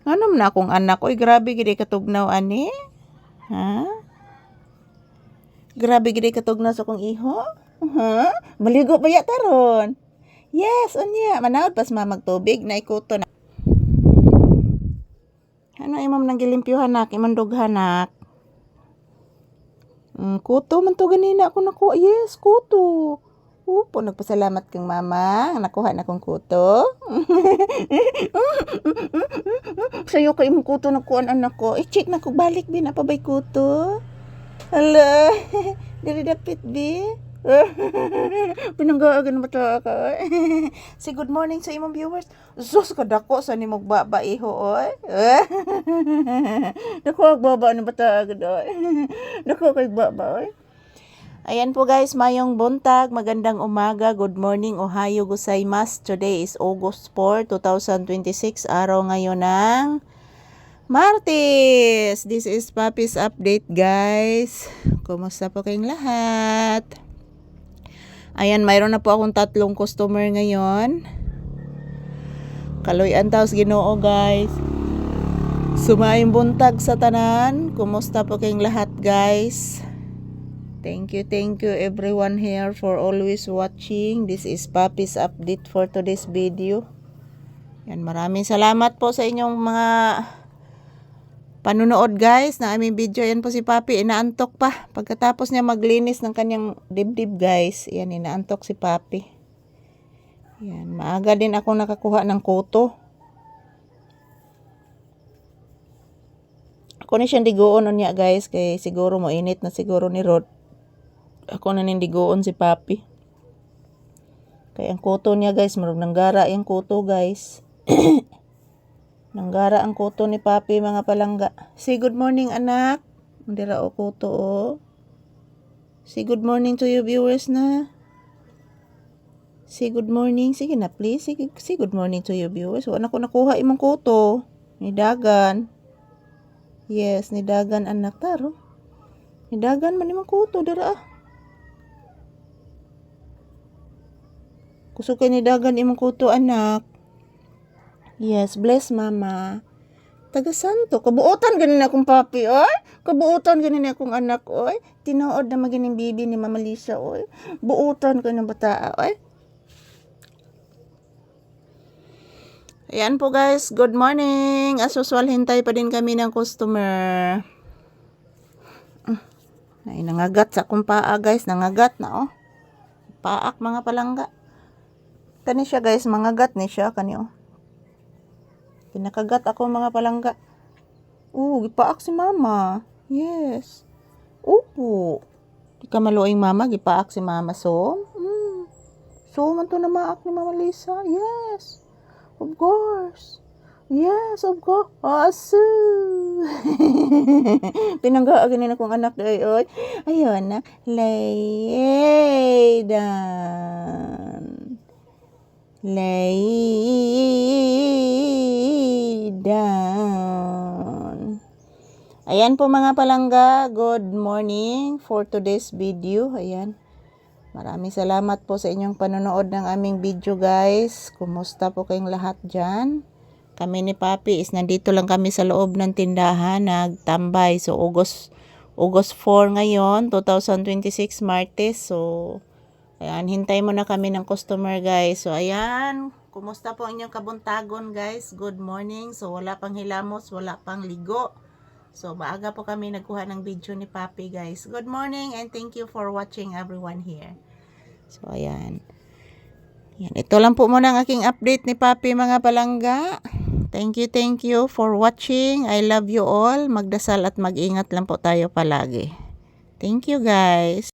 Ano na akong anak? Oy, grabe gid katugnaw ani. Ha? Grabe gid katugnaw sa akong iho. Ha? Maligo pa ya taron. Yes, unya. Manawad pas mamagtubig na ikuto na. Ano imong nang gilimpyo hanak, imong dughanak? Kuto man to ganina ako nakuha. Yes, kuto. Upo, nagpasalamat kang mama. Nakuha na kong kuto. Sayo ka imong kuto nakuha anak ko. I-check na ko balik bin apa bay kuto. Hala. Dili dapit bi. Pinanggaagan mata ka. Say good morning sa imong viewers. Sus kadako sa nimog baba iho oy. Dako baba ni bata gid oy. Dako kay baba oy. Ayan po guys, mayong buntag, magandang umaga, good morning, ohayo gozaimasu. Today is August 4, 2026, araw ngayon ng Martes. This is Papi's update guys. Kumusta po kayong lahat? Ayan, mayroon na po akong 3 customer ngayon. Kaloy antaw sa Ginoo guys. Sumayong buntag sa tanan. Kumusta po kayong lahat guys? Thank you everyone here for always watching. This is Papi's update for today's video. Yan, maraming salamat po sa inyong mga panunood guys na aming video. Yan po si Papi, inaantok pa. Pagkatapos niya maglinis ng kanyang dibdib guys, yan, inaantok si Papi. Yan, maaga din ako nakakuha ng kuto. Ako na siyang digoon niya guys, kay siguro mo init na siguro ni Rod. Ako na nindigoon si Papi. Kaya ang kuto niya guys, marag nanggara yung kuto guys. Nanggara ang kuto ni Papi mga palangga. Say good morning anak. Mandira o kuto o. Say good morning to your viewers na. Say good morning. Sige na please. Say good morning to your viewers. Wala ko nakuha imong kuto. Nidagan. Yes, nidagan anak taro. Nidagan man imong kuto dara ah. Kusog kay nidagan imong kuto anak. Yes, bless mama. Taga Santo, kabuotan ganin akong Papi oy. Kabuotan ganin akong anak oy. Tinuod na magining bibi ni Mama Lisa oy. Buotan ko ng bata oy. Ayan po guys, good morning. As usual, hintay pa din kami ng customer. Ay, nangagat sa akong paa guys, nangagat na oh. Paak mga palangga. Kani siya guys, mangagat ni siya kani oh. Pinakagat ako mga palangga. Gipaak si mama. Yes. Upo. Di ka maluing mama, gipaak si mama so. So man to na maak ni Mama Lisa. Yes. Of course. Yes, of course. Awesome. Pinanggaagan akong anak day oy. Ayun na. Lay down. Lay down. Ayan po mga palangga, good morning for today's video. Ayan. Maraming salamat po sa inyong panonood ng aming video guys. Kumusta po kayong lahat dyan? Kami ni Papi is nandito lang kami sa loob ng tindahan, nagtambay. So August 4 ngayon, 2026 Martes. So ayan, hintay mo na kami ng customer guys. So ayan, kumusta po ang inyong kabuntagon guys? Good morning. So wala pang hilamos, wala pang ligo. So maaga po kami nagkuha ng video ni Papi guys. Good morning and thank you for watching everyone here. So ayan. Yan, ito lang po muna ang aking update ni Papi mga palangga. Thank you for watching. I love you all. Magdasal at mag-ingat lang po tayo palagi. Thank you guys.